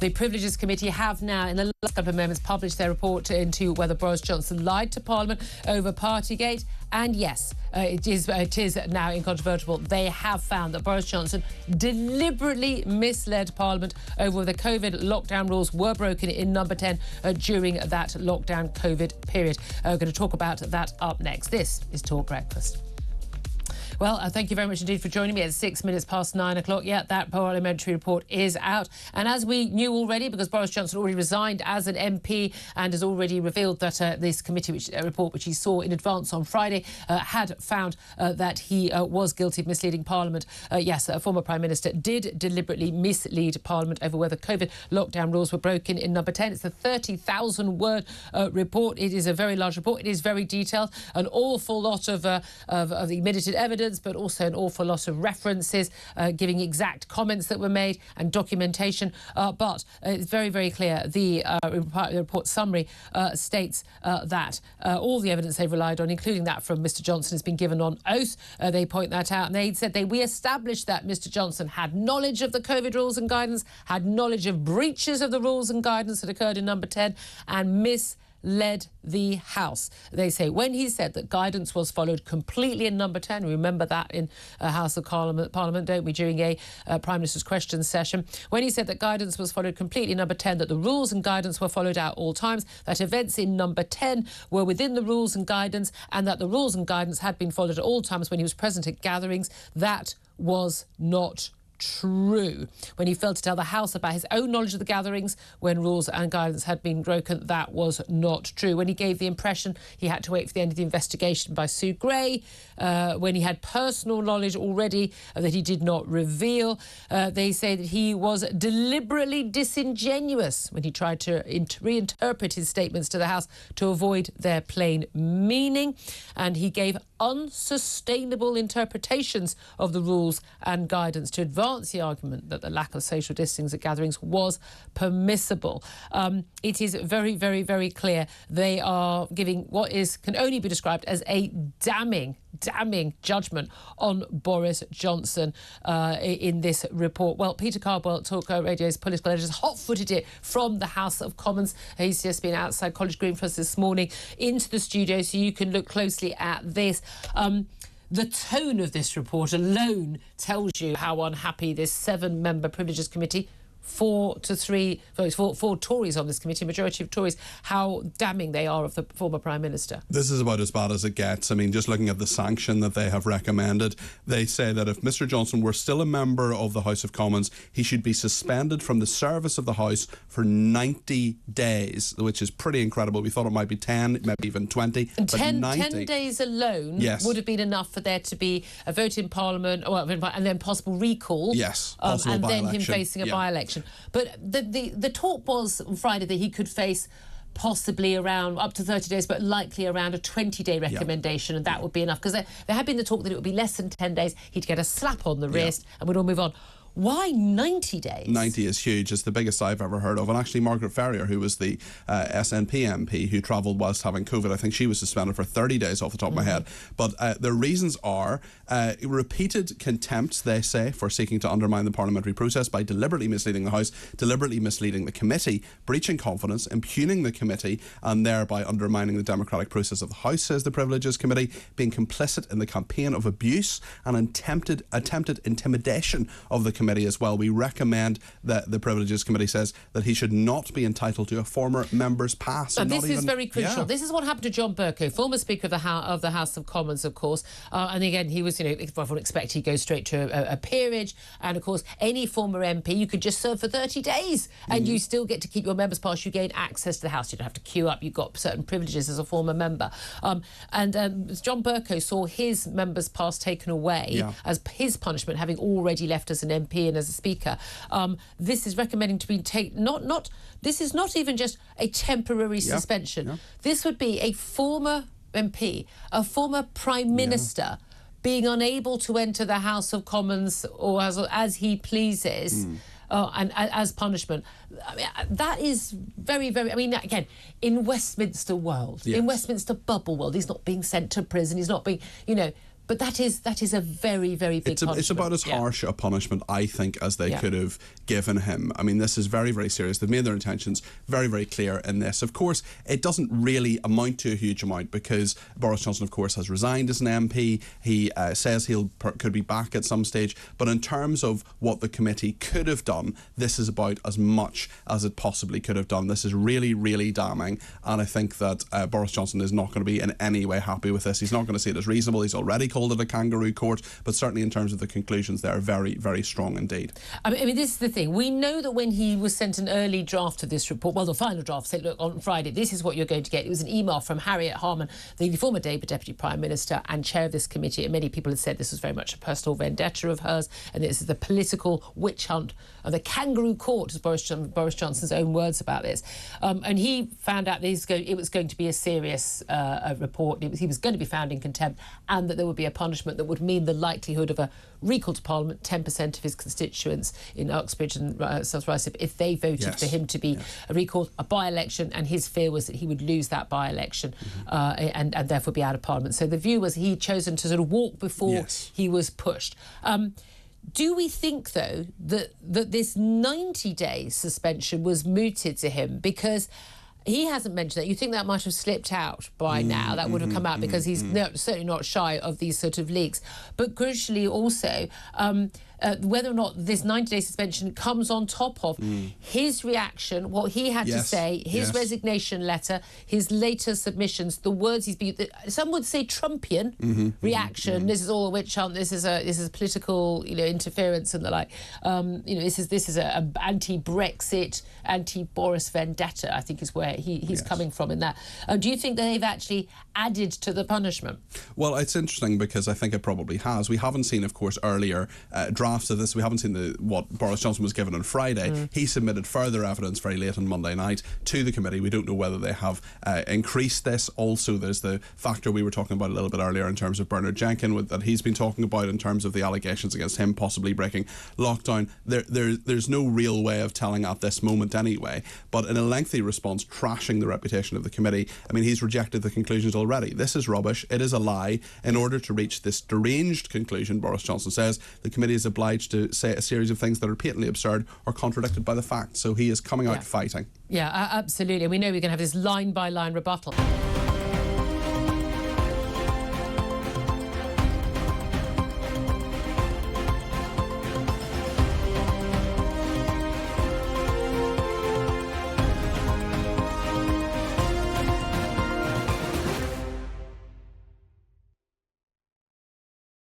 The Privileges Committee have now, in the last couple of moments, published their report into whether Boris Johnson lied to Parliament over Partygate. And yes, it is now incontrovertible. They have found that Boris Johnson deliberately misled Parliament over whether COVID lockdown rules were broken in Number 10 during that lockdown COVID period. We're going to talk about that up next. This is Talk Breakfast. Well, thank you very much indeed for joining me at 6 minutes past 9 o'clock. Yeah, that parliamentary report is out. And as we knew already, because Boris Johnson already resigned as an MP and has already revealed that this committee report, which he saw in advance on Friday, had found that he was guilty of misleading Parliament. Yes, a former Prime Minister did deliberately mislead Parliament over whether COVID lockdown rules were broken in Number 10. It's a 30,000-word report. It is a very large report. It is very detailed. An awful lot of admitted evidence, but also an awful lot of references, giving exact comments that were made and documentation. But it's very, very clear. The report summary states that all the evidence they've relied on, including that from Mr. Johnson, has been given on oath. They point that out. And they said we established that Mr. Johnson had knowledge of the COVID rules and guidance, had knowledge of breaches of the rules and guidance that occurred in Number 10, and misled the House. They say when he said that guidance was followed completely in Number 10, remember that in House of Parliament, don't we, during a Prime Minister's questions session, when he said that guidance was followed completely in Number 10, that the rules and guidance were followed at all times, that events in Number 10 were within the rules and guidance, and that the rules and guidance had been followed at all times when he was present at gatherings, that was not true. When he failed to tell the House about his own knowledge of the gatherings when rules and guidance had been broken, that was not true. When he gave the impression he had to wait for the end of the investigation by Sue Gray, when he had personal knowledge already that he did not reveal, they say that he was deliberately disingenuous when he tried to reinterpret his statements to the House to avoid their plain meaning, and he gave unsustainable interpretations of the rules and guidance to advance the argument that the lack of social distancing at gatherings was permissible. It is very, very, very clear they are giving what can only be described as a damning judgment on Boris Johnson in this report. Well, Peter Cardwell, TalkRadio's political editor, has hot-footed it from the House of Commons. He's just been outside College Green for us this morning into the studio, so you can look closely at this. The tone of this report alone tells you how unhappy this 7-member Privileges Committee, 4-3 votes, 4 Tories on this committee, majority of Tories, how damning they are of the former Prime Minister. This is about as bad as it gets. I mean, just looking at the sanction that they have recommended, they say that if Mr. Johnson were still a member of the House of Commons, he should be suspended from the service of the House for 90 days, which is pretty incredible. We thought it might be 10, maybe even 20, and but 10 days alone would have been enough for there to be a vote in Parliament, and then possible recall. Yes, possible and by-election. then him facing a by-election. But the talk was on Friday that he could face possibly around up to 30 days, but likely around a 20-day recommendation, and that would be enough. Because there had been the talk that it would be less than 10 days, he'd get a slap on the wrist, and we'd all move on. Why 90 days? 90 is huge. It's the biggest I've ever heard of. And actually, Margaret Ferrier, who was the SNP MP who travelled whilst having COVID, I think she was suspended for 30 days off the top of my head. But the reasons are repeated contempts, they say, for seeking to undermine the parliamentary process by deliberately misleading the House, deliberately misleading the committee, breaching confidence, impugning the committee, and thereby undermining the democratic process of the House, says the Privileges Committee, being complicit in the campaign of abuse and attempted intimidation of the committee as well. We recommend that the Privileges Committee says that he should not be entitled to a former member's pass. And this is very crucial. This is what happened to John Bercow, former Speaker of the House of Commons, of course. And again, he was, everyone expected he'd go straight to a peerage. And of course, any former MP, you could just serve for 30 days and you still get to keep your member's pass. You gain access to the House. You don't have to queue up. You've got certain privileges as a former member. And John Bercow saw his member's pass taken away as his punishment, having already left as an MP and as a Speaker. This is recommending to be taken. This is not even just a temporary suspension. This would be a former MP, a former Prime Minister, being unable to enter the House of Commons or as he pleases. And as punishment. I mean, that is very, very... I mean, again, in Westminster world, in Westminster bubble world, he's not being sent to prison, he's not being, But that is a very, very big punishment. It's about as harsh a punishment, I think, as they could have given him. I mean, this is very, very serious. They've made their intentions very, very clear in this. Of course, it doesn't really amount to a huge amount because Boris Johnson, of course, has resigned as an MP. He says could be back at some stage. But in terms of what the committee could have done, this is about as much as it possibly could have done. This is really, really damning. And I think that Boris Johnson is not going to be in any way happy with this. He's not going to see it as reasonable. He's already called it a kangaroo court, but certainly in terms of the conclusions, they're very, very strong indeed. I mean, this is the thing. We know that when he was sent an early draft of this report, well, the final draft said, look, on Friday, this is what you're going to get. It was an email from Harriet Harman, the former Labour Deputy Prime Minister and chair of this committee, and many people had said this was very much a personal vendetta of hers, and this is the political witch hunt of the kangaroo court, as Boris Johnson's own words about this. And he found out that it was going to be a serious report. He was going to be found in contempt, and that there would be a punishment that would mean the likelihood of a recall to Parliament. 10% of his constituents in Uxbridge and South Ruislip, if they voted for him to be recalled, a by-election, and his fear was that he would lose that by-election and therefore be out of Parliament. So the view was he'd chosen to sort of walk before he was pushed. Do we think, though, that this 90-day suspension was mooted to him? Because he hasn't mentioned that. You think that might have slipped out by now. That would have come out because he's certainly not shy of these sort of leaks. But crucially also, whether or not this 90-day suspension comes on top of his reaction, what he had to say, his resignation letter, his later submissions, the words he's been... Some would say Trumpian reaction. This is all a witch hunt. This is political, interference and the like. This is a anti-Brexit, anti-Boris vendetta, I think is where he's coming from in that. Do you think that they've actually added to the punishment? Well, it's interesting because I think it probably has. We haven't seen, of course, earlier drafts of this. We haven't seen what Boris Johnson was given on Friday. He submitted further evidence very late on Monday night to the committee. We don't know whether they have increased this. Also, there's the factor we were talking about a little bit earlier in terms of Bernard Jenkins that he's been talking about in terms of the allegations against him possibly breaking lockdown. There's no real way of telling at this moment anyway. But in a lengthy response, trashing the reputation of the committee, I mean, he's rejected the conclusions already. This is rubbish. It is a lie. In order to reach this deranged conclusion, Boris Johnson says, the committee is obliged to say a series of things that are patently absurd or contradicted by the facts. So he is coming out fighting. Yeah, absolutely. We know we're going to have this line-by-line rebuttal.